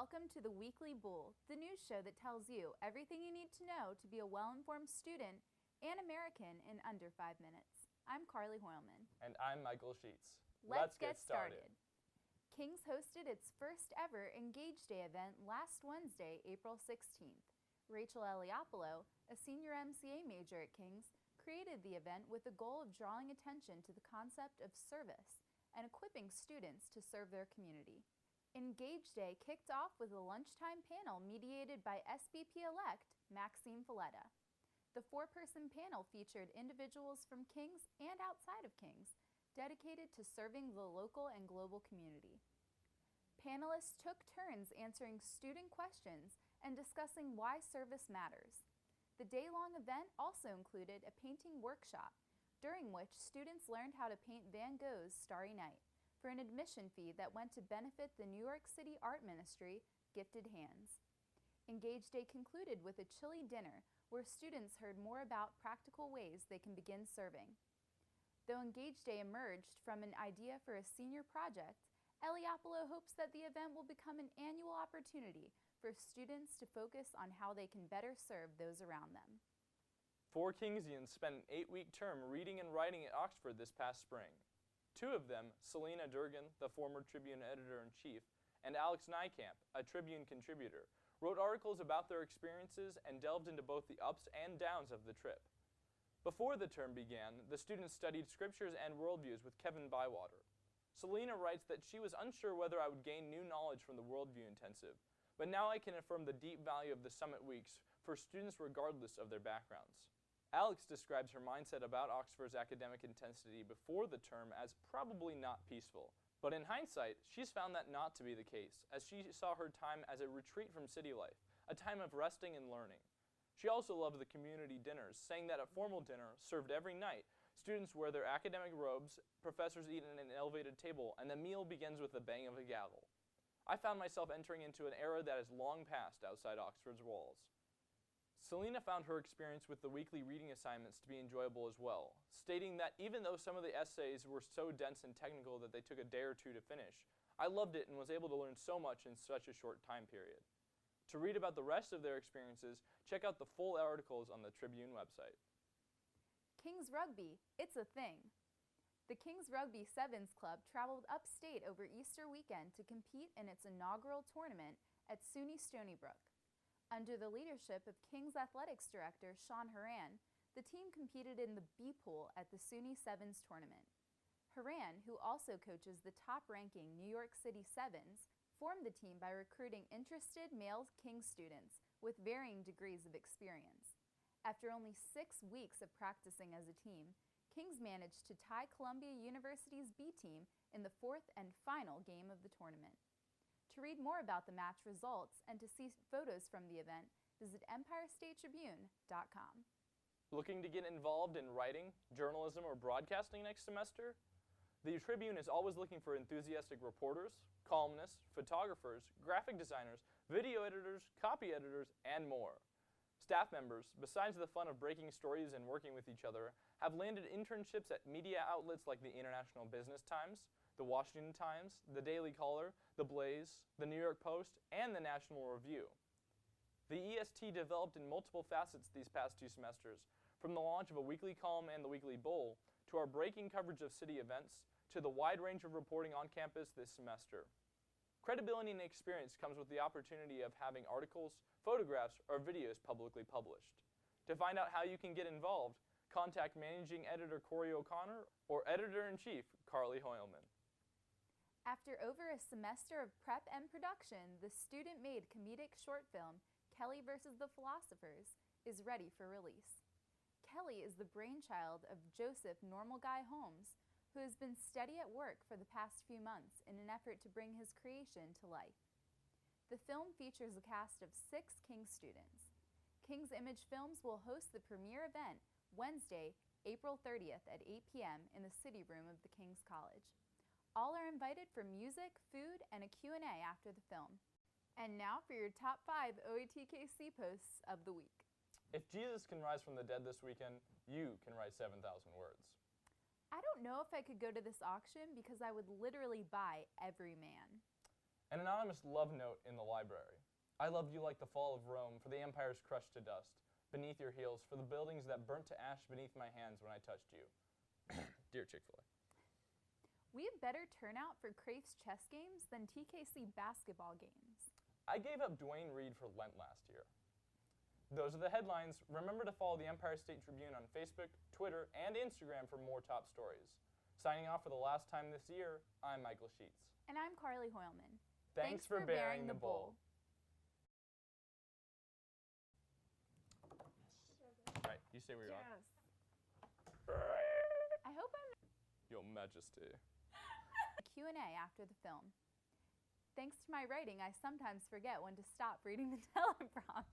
Welcome to the Weekly Bull, the news show that tells you everything you need to know to be a well-informed student and American in under 5 minutes. I'm Carly Hoilman. And I'm Michael Sheetz. Let's get started. King's hosted its first ever Engage Day event last Wednesday, April 16th. Rachel Eliopoulos, a senior MCA major at King's, created the event with the goal of drawing attention to the concept of service and equipping students to serve their community. Engage Day kicked off with a lunchtime panel mediated by SBP-elect Maxine Falletta. The four-person panel featured individuals from King's and outside of King's, dedicated to serving the local and global community. Panelists took turns answering student questions and discussing why service matters. The day-long event also included a painting workshop, during which students learned how to paint Van Gogh's Starry Night, for an admission fee that went to benefit the New York City Art Ministry, Gifted Hands. Engage Day concluded with a chilly dinner where students heard more about practical ways they can begin serving. Though Engage Day emerged from an idea for a senior project, Eliopoulos hopes that the event will become an annual opportunity for students to focus on how they can better serve those around them. 4 Kingsians spent an 8-week term reading and writing at Oxford this past spring. 2 of them, Selena Durgan, the former Tribune editor-in-chief, and Alex Nijkamp, a Tribune contributor, wrote articles about their experiences and delved into both the ups and downs of the trip. Before the term began, the students studied scriptures and worldviews with Kevin Bywater. Selena writes that she was unsure whether I would gain new knowledge from the Worldview Intensive, but now I can affirm the deep value of the summit weeks for students regardless of their backgrounds. Alex describes her mindset about Oxford's academic intensity before the term as probably not peaceful. But in hindsight, she's found that not to be the case, as she saw her time as a retreat from city life, a time of resting and learning. She also loved the community dinners, saying that at formal dinner, served every night, students wear their academic robes, professors eat at an elevated table, and the meal begins with the bang of a gavel. I found myself entering into an era that is long past outside Oxford's walls. Selena found her experience with the weekly reading assignments to be enjoyable as well, stating that even though some of the essays were so dense and technical that they took a day or two to finish, I loved it and was able to learn so much in such a short time period. To read about the rest of their experiences, check out the full articles on the Tribune website. King's Rugby, it's a thing. The King's Rugby Sevens Club traveled upstate over Easter weekend to compete in its inaugural tournament at SUNY Stony Brook. Under the leadership of King's Athletics Director Sean Horan, the team competed in the B pool at the SUNY Sevens tournament. Horan, who also coaches the top-ranking New York City Sevens, formed the team by recruiting interested male King's students with varying degrees of experience. After only 6 weeks of practicing as a team, King's managed to tie Columbia University's B team in the 4th and final game of the tournament. To read more about the match results and to see photos from the event, visit EmpireStateTribune.com. Looking to get involved in writing, journalism, or broadcasting next semester? The Tribune is always looking for enthusiastic reporters, columnists, photographers, graphic designers, video editors, copy editors, and more. Staff members, besides the fun of breaking stories and working with each other, have landed internships at media outlets like the International Business Times, the Washington Times, the Daily Caller, the Blaze, the New York Post, and the National Review. The EST developed in multiple facets these past 2 semesters, from the launch of a weekly column and the Weekly Bull, to our breaking coverage of city events, to the wide range of reporting on campus this semester. Credibility and experience comes with the opportunity of having articles, photographs, or videos publicly published. To find out how you can get involved, contact Managing Editor Corey O'Connor or Editor-in-Chief Carly Hoilman. After over a semester of prep and production, the student-made comedic short film, Kelly vs. the Philosophers, is ready for release. Kelly is the brainchild of Joseph Normal Guy Holmes, who has been steady at work for the past few months in an effort to bring his creation to life. The film features a cast of 6 King's students. King's Image Films will host the premiere event Wednesday, April 30th at 8 p.m. in the City Room of the King's College. All are invited for music, food, and a Q&A after the film. And now for your top 5 OATKC posts of the week. If Jesus can rise from the dead this weekend, you can write 7,000 words. I don't know if I could go to this auction because I would literally buy every man. An anonymous love note in the library. I loved you like the fall of Rome, for the empires crushed to dust, beneath your heels, for the buildings that burnt to ash beneath my hands when I touched you. Dear Chick-fil-A. We have better turnout for Crafts chess games than TKC basketball games. I gave up Dwayne Reed for Lent last year. Those are the headlines. Remember to follow the Empire State Tribune on Facebook, Twitter, and Instagram for more top stories. Signing off for the last time this year, I'm Michael Sheetz. And I'm Carly Hoilman. Thanks for bearing the bull. Right, you say where you're on. I hope I'm Your Majesty. Q&A after the film. Thanks to my writing, I sometimes forget when to stop reading the teleprompt.